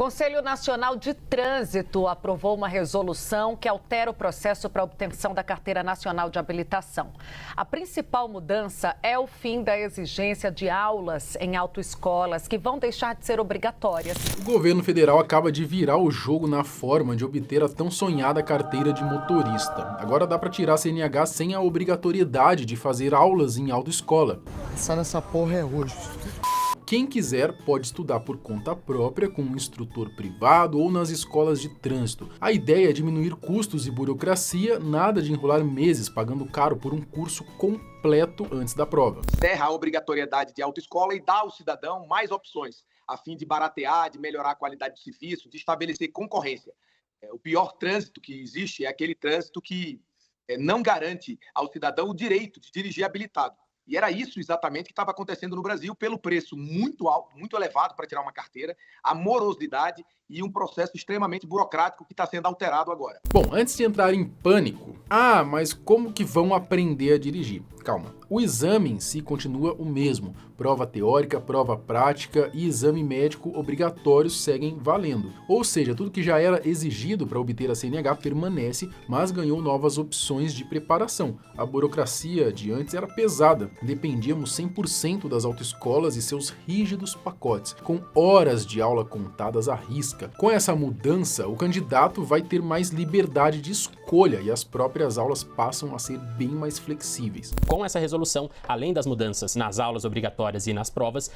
Conselho Nacional de Trânsito aprovou uma resolução que altera o processo para obtenção da Carteira Nacional de Habilitação. A principal mudança é o fim da exigência de aulas em autoescolas, que vão deixar de ser obrigatórias. O governo federal acaba de virar o jogo na forma de obter a tão sonhada carteira de motorista. Agora dá para tirar a CNH sem a obrigatoriedade de fazer aulas em autoescola. Só nessa porra é hoje. Quem quiser pode estudar por conta própria com um instrutor privado ou nas escolas de trânsito. A ideia é diminuir custos e burocracia, nada de enrolar meses pagando caro por um curso completo antes da prova. Encerra a obrigatoriedade de autoescola e dá ao cidadão mais opções, a fim de baratear, de melhorar a qualidade do serviço, de estabelecer concorrência. O pior trânsito que existe é aquele trânsito que não garante ao cidadão o direito de dirigir habilitado. E era isso exatamente que estava acontecendo no Brasil, pelo preço muito alto, muito elevado para tirar uma carteira, a morosidade e um processo extremamente burocrático que está sendo alterado agora. Bom, antes de entrar em pânico, mas como que vão aprender a dirigir? Calma, o exame em si continua o mesmo. Prova teórica, prova prática e exame médico obrigatórios seguem valendo. Ou seja, tudo que já era exigido para obter a CNH permanece, mas ganhou novas opções de preparação. A burocracia de antes era pesada, dependíamos 100% das autoescolas e seus rígidos pacotes, com horas de aula contadas à risca. Com essa mudança, o candidato vai ter mais liberdade de escolha e as próprias aulas passam a ser bem mais flexíveis. Com essa resolução, além das mudanças nas aulas obrigatórias e nas provas,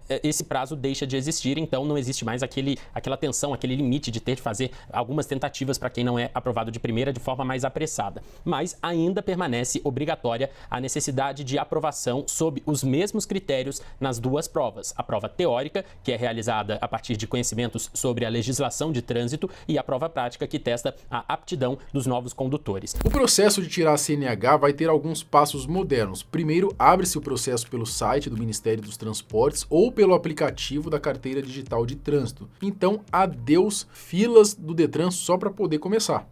esse prazo deixa de existir, então não existe mais aquela tensão, aquele limite de ter de fazer algumas tentativas para quem não é aprovado de primeira de forma mais apressada. Mas ainda permanece obrigatória a necessidade de aprovação sob os mesmos critérios nas duas provas. A prova teórica, que é realizada a partir de conhecimentos sobre a legislação de trânsito, e a prova prática, que testa a aptidão dos novos condutores. O processo de tirar a CNH vai ter alguns passos modernos. Primeiro, abre-se o processo pelo site do Ministério dos Transportes ou pelo aplicativo da Carteira Digital de Trânsito. Então, adeus filas do Detran só para poder começar.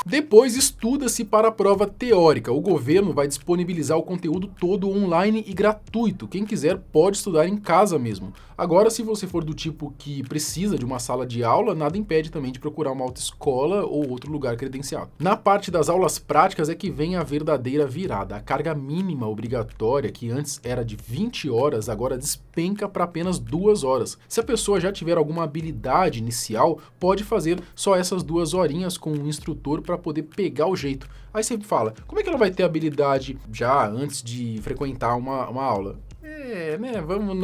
Depois estuda-se para a prova teórica. O governo vai disponibilizar o conteúdo todo online e gratuito. Quem quiser pode estudar em casa mesmo. Agora, se você for do tipo que precisa de uma sala de aula, nada impede também de procurar uma autoescola ou outro lugar credenciado. Na parte das aulas práticas é que vem a verdadeira virada. A carga mínima obrigatória, que antes era de 20 horas, agora despenca para apenas 2 horas. Se a pessoa já tiver alguma habilidade inicial, pode fazer só essas 2 horinhas com um instrutor para poder pegar o jeito. Aí você fala, como é que ela vai ter habilidade já antes de frequentar uma aula? Vamos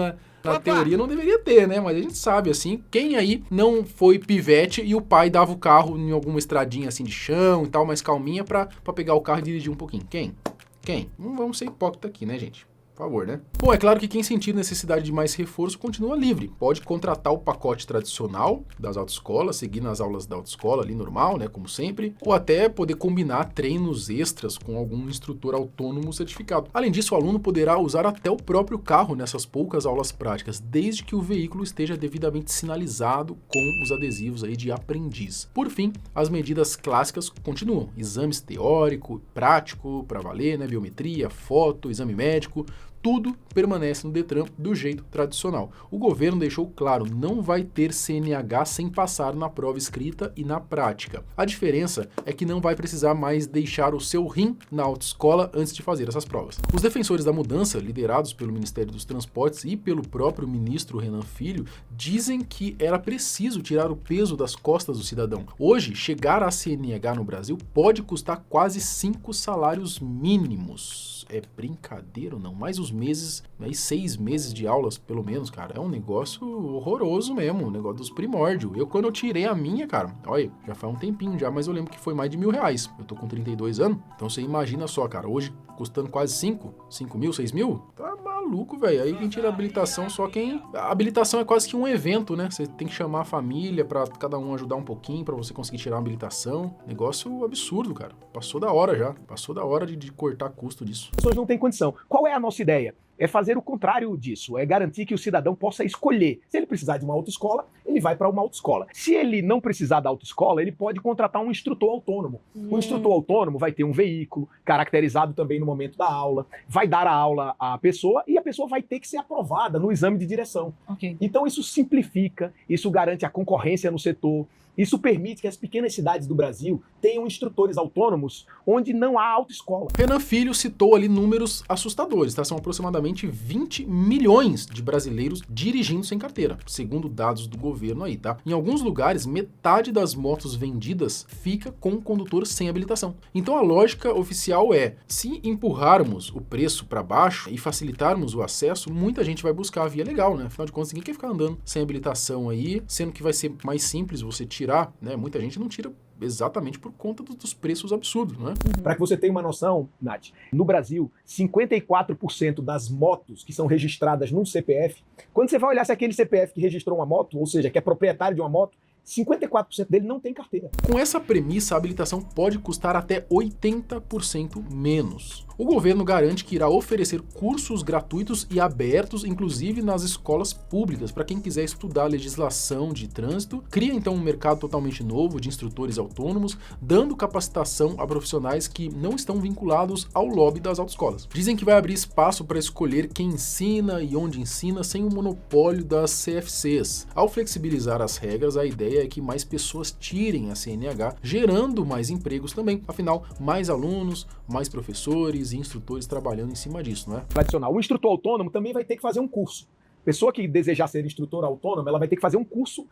na teoria não deveria ter, né? Mas a gente sabe, assim, quem aí não foi pivete e o pai dava o carro em alguma estradinha assim de chão e tal, mais calminha pra pegar o carro e dirigir um pouquinho? Quem? Não vamos ser hipócrita aqui, né, gente? Por favor, né? Bom, é claro que quem sentir necessidade de mais reforço continua livre. Pode contratar o pacote tradicional das autoescolas, seguir nas aulas da autoescola ali normal, né, como sempre, ou até poder combinar treinos extras com algum instrutor autônomo certificado. Além disso, o aluno poderá usar até o próprio carro nessas poucas aulas práticas, desde que o veículo esteja devidamente sinalizado com os adesivos aí de aprendiz. Por fim, as medidas clássicas continuam. Exames teórico, prático, para valer, né, biometria, foto, exame médico, tudo permanece no Detran do jeito tradicional. O governo deixou claro, não vai ter CNH sem passar na prova escrita e na prática. A diferença é que não vai precisar mais deixar o seu rim na autoescola antes de fazer essas provas. Os defensores da mudança, liderados pelo Ministério dos Transportes e pelo próprio ministro Renan Filho, dizem que era preciso tirar o peso das costas do cidadão. Hoje, chegar à CNH no Brasil pode custar quase 5 salários mínimos. É brincadeira ou não? Mais os meses, aí 6 meses de aulas, pelo menos, cara, é um negócio horroroso mesmo, um negócio dos primórdios. Quando eu tirei a minha, cara, olha, já faz um tempinho já, mas eu lembro que foi mais de R$1.000. Eu tô com 32 anos, então você imagina só, cara, hoje custando quase 5 mil, 6 mil? Tá maluco, velho. Aí quem tira a habilitação, só quem... A habilitação é quase que um evento, né? Você tem que chamar a família pra cada um ajudar um pouquinho pra você conseguir tirar a habilitação. Negócio absurdo, cara. Passou da hora já. Passou da hora de cortar custo disso. As pessoas não têm condição. Qual é a nossa ideia? É fazer o contrário disso, é garantir que o cidadão possa escolher. Se ele precisar de uma autoescola, ele ele vai para uma autoescola. Se ele não precisar da autoescola, ele pode contratar um instrutor autônomo. O instrutor autônomo vai ter um veículo caracterizado também no momento da aula, vai dar a aula à pessoa e a pessoa vai ter que ser aprovada no exame de direção. Ok. Então isso simplifica, isso garante a concorrência no setor, isso permite que as pequenas cidades do Brasil tenham instrutores autônomos onde não há autoescola. Renan Filho citou ali números assustadores, tá? São aproximadamente 20 milhões de brasileiros dirigindo sem carteira, segundo dados do governo aí, tá? Em alguns lugares, metade das motos vendidas fica com o condutor sem habilitação. Então a lógica oficial é, se empurrarmos o preço para baixo e facilitarmos o acesso, muita gente vai buscar a via legal, né? Afinal de contas, ninguém quer ficar andando sem habilitação aí, sendo que vai ser mais simples você tirar, né? Muita gente não tira exatamente por conta dos preços absurdos, né? Para que você tenha uma noção, Nath, no Brasil, 54% das motos que são registradas num CPF, quando você vai olhar se aquele CPF que registrou uma moto, ou seja, que é proprietário de uma moto, 54% dele não tem carteira. Com essa premissa, a habilitação pode custar até 80% menos. O governo garante que irá oferecer cursos gratuitos e abertos, inclusive nas escolas públicas, para quem quiser estudar legislação de trânsito. Cria então um mercado totalmente novo de instrutores autônomos, dando capacitação a profissionais que não estão vinculados ao lobby das autoescolas. Dizem que vai abrir espaço para escolher quem ensina e onde ensina sem o monopólio das CFCs. Ao flexibilizar as regras, a ideia é que mais pessoas tirem a CNH, gerando mais empregos também. Afinal, mais alunos, mais professores e instrutores trabalhando em cima disso, não é? Tradicional. O instrutor autônomo também vai ter que fazer um curso. Pessoa que desejar ser instrutor autônomo, ela vai ter que fazer um curso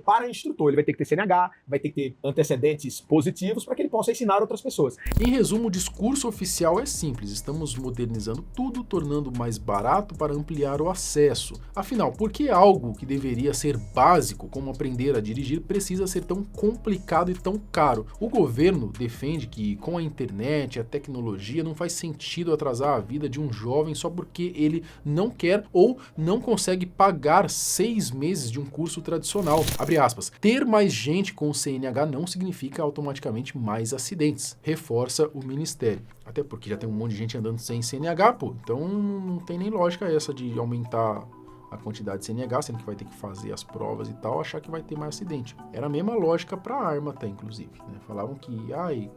para instrutor. Ele vai ter que ter CNH, vai ter que ter antecedentes positivos para que ele possa ensinar outras pessoas. Em resumo, o discurso oficial é simples. Estamos modernizando tudo, tornando mais barato para ampliar o acesso. Afinal, por que algo que deveria ser básico, como aprender a dirigir, precisa ser tão complicado e tão caro? O governo defende que com a internet, a tecnologia, não faz sentido atrasar a vida de um jovem só porque ele não quer ou não consegue pagar 6 meses de um curso tradicional. Abre aspas. Ter mais gente com o CNH não significa automaticamente mais acidentes, reforça o Ministério. Até porque já tem um monte de gente andando sem CNH, pô. Então não tem nem lógica essa de aumentar a quantidade de CNH, sendo que vai ter que fazer as provas e tal, achar que vai ter mais acidente. Era a mesma lógica para arma até, inclusive, né? Falavam que,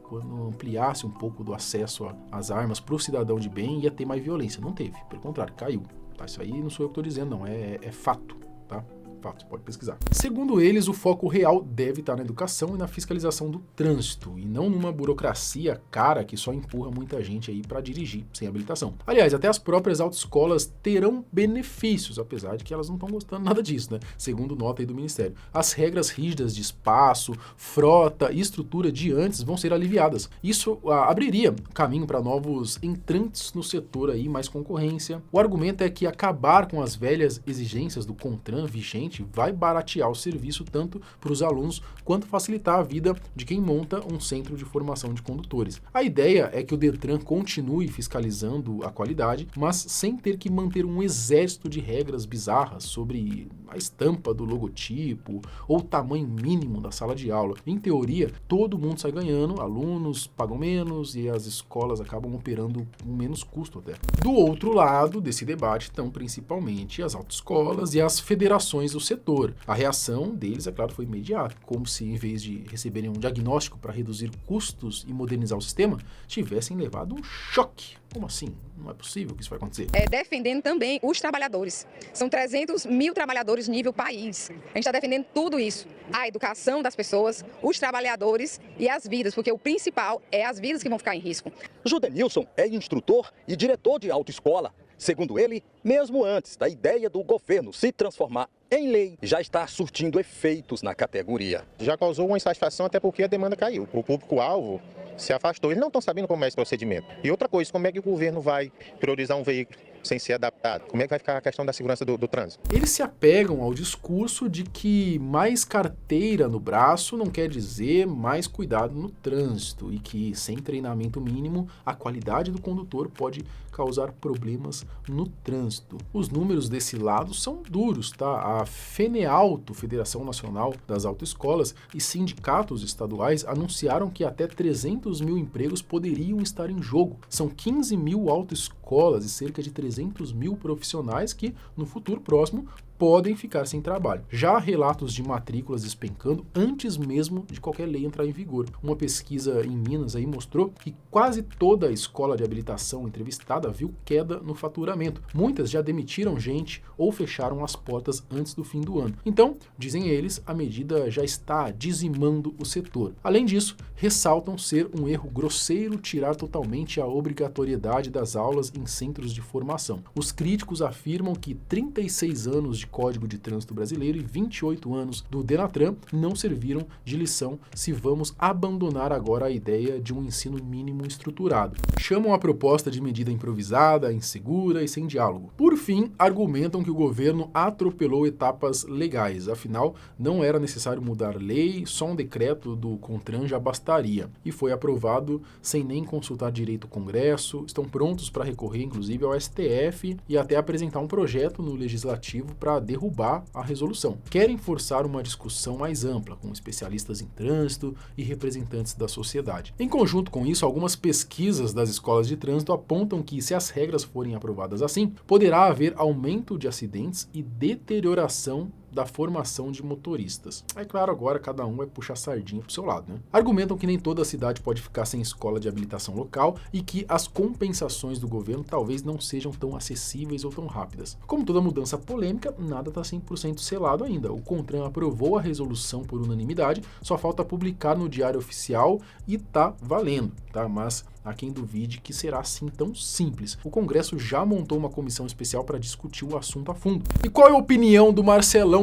quando ampliasse um pouco do acesso às armas para o cidadão de bem, ia ter mais violência. Não teve, pelo contrário, caiu. Tá, isso aí não sou eu que estou dizendo, não, é fato, tá? Fato, pode pesquisar. Segundo eles, o foco real deve estar na educação e na fiscalização do trânsito, e não numa burocracia cara que só empurra muita gente aí para dirigir sem habilitação. Aliás, até as próprias autoescolas terão benefícios, apesar de que elas não estão gostando nada disso, né? Segundo nota aí do Ministério. As regras rígidas de espaço, frota e estrutura de antes vão ser aliviadas. Isso abriria caminho para novos entrantes no setor aí, mais concorrência. O argumento é que acabar com as velhas exigências do CONTRAN vigente vai baratear o serviço tanto para os alunos quanto facilitar a vida de quem monta um centro de formação de condutores. A ideia é que o Detran continue fiscalizando a qualidade, mas sem ter que manter um exército de regras bizarras sobre a estampa do logotipo ou o tamanho mínimo da sala de aula. Em teoria, todo mundo sai ganhando, alunos pagam menos e as escolas acabam operando com menos custo até. Do outro lado desse debate estão principalmente as autoescolas e as federações do setor. A reação deles, é claro, foi imediata, como se em vez de receberem um diagnóstico para reduzir custos e modernizar o sistema, tivessem levado um choque. Como assim? Não é possível que isso vai acontecer. Defendendo também os trabalhadores. São 300 mil trabalhadores nível país. A gente está defendendo tudo isso. A educação das pessoas, os trabalhadores e as vidas, porque o principal é as vidas que vão ficar em risco. Judenilson é instrutor e diretor de autoescola. Segundo ele, mesmo antes da ideia do governo se transformar em lei, já está surtindo efeitos na categoria. Já causou uma insatisfação até porque a demanda caiu. O público-alvo se afastou. Eles não estão sabendo como é esse procedimento. E outra coisa, como é que o governo vai priorizar um veículo sem ser adaptado? Como é que vai ficar a questão da segurança do trânsito? Eles se apegam ao discurso de que mais carteira no braço não quer dizer mais cuidado no trânsito e que sem treinamento mínimo a qualidade do condutor pode causar problemas no trânsito. Os números desse lado são duros, tá? A FENEAUTO, Federação Nacional das Autoescolas, e sindicatos estaduais anunciaram que até 300 mil empregos poderiam estar em jogo. São 15 mil autoescolas e cerca de 300 mil profissionais que, no futuro próximo, podem ficar sem trabalho. Já há relatos de matrículas despencando antes mesmo de qualquer lei entrar em vigor. Uma pesquisa em Minas aí mostrou que quase toda a escola de habilitação entrevistada viu queda no faturamento. Muitas já demitiram gente ou fecharam as portas antes do fim do ano. Então, dizem eles, a medida já está dizimando o setor. Além disso, ressaltam ser um erro grosseiro tirar totalmente a obrigatoriedade das aulas em centros de formação. Os críticos afirmam que 36 anos de Código de Trânsito Brasileiro e 28 anos do Denatran não serviram de lição se vamos abandonar agora a ideia de um ensino mínimo estruturado. Chamam a proposta de medida improvisada, insegura e sem diálogo. Por fim, argumentam que o governo atropelou etapas legais, afinal, não era necessário mudar lei, só um decreto do CONTRAN já bastaria. E foi aprovado sem nem consultar direito o Congresso, estão prontos para recorrer, inclusive, ao STF e até apresentar um projeto no Legislativo para derrubar a resolução. Querem forçar uma discussão mais ampla, com especialistas em trânsito e representantes da sociedade. Em conjunto com isso, algumas pesquisas das escolas de trânsito apontam que, se as regras forem aprovadas assim, poderá haver aumento de acidentes e deterioração da formação de motoristas. É claro, agora cada um vai puxar a sardinha pro seu lado, né? Argumentam que nem toda a cidade pode ficar sem escola de habilitação local e que as compensações do governo talvez não sejam tão acessíveis ou tão rápidas. Como toda mudança polêmica, nada está 100% selado ainda. O CONTRAN aprovou a resolução por unanimidade, só falta publicar no Diário Oficial e tá valendo, tá? Mas há quem duvide que será assim tão simples. O Congresso já montou uma comissão especial para discutir o assunto a fundo. E qual é a opinião do Marcelo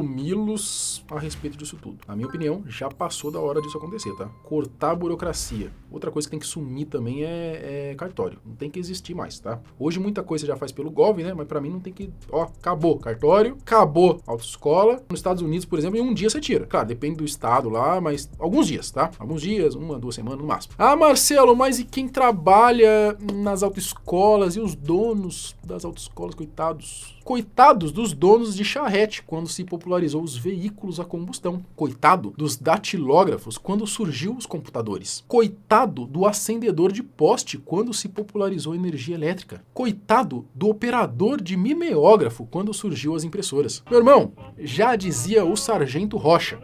Milos a respeito disso tudo? Na minha opinião, já passou da hora disso acontecer, tá? Cortar a burocracia. Outra coisa que tem que sumir também é cartório. Não tem que existir mais, tá? Hoje muita coisa já faz pelo Gov, né? Mas pra mim não tem que... Ó, acabou cartório, acabou autoescola. Nos Estados Unidos, por exemplo, em um dia você tira. Claro, depende do estado lá, mas alguns dias, tá? Alguns dias, 1 a 2 semanas no máximo. Ah, Marcelo, mas e quem trabalha nas autoescolas e os donos das autoescolas, coitados? Coitados dos donos de charrete quando se popularizou os veículos a combustão. Coitado dos datilógrafos quando surgiu os computadores. Coitado do acendedor de poste quando se popularizou a energia elétrica. Coitado do operador de mimeógrafo quando surgiu as impressoras. Meu irmão, já dizia o Sargento Rocha.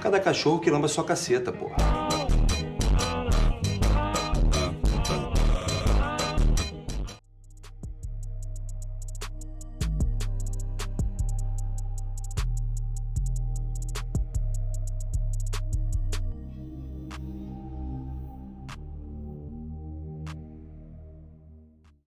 Cada cachorro que lamba sua caceta, porra.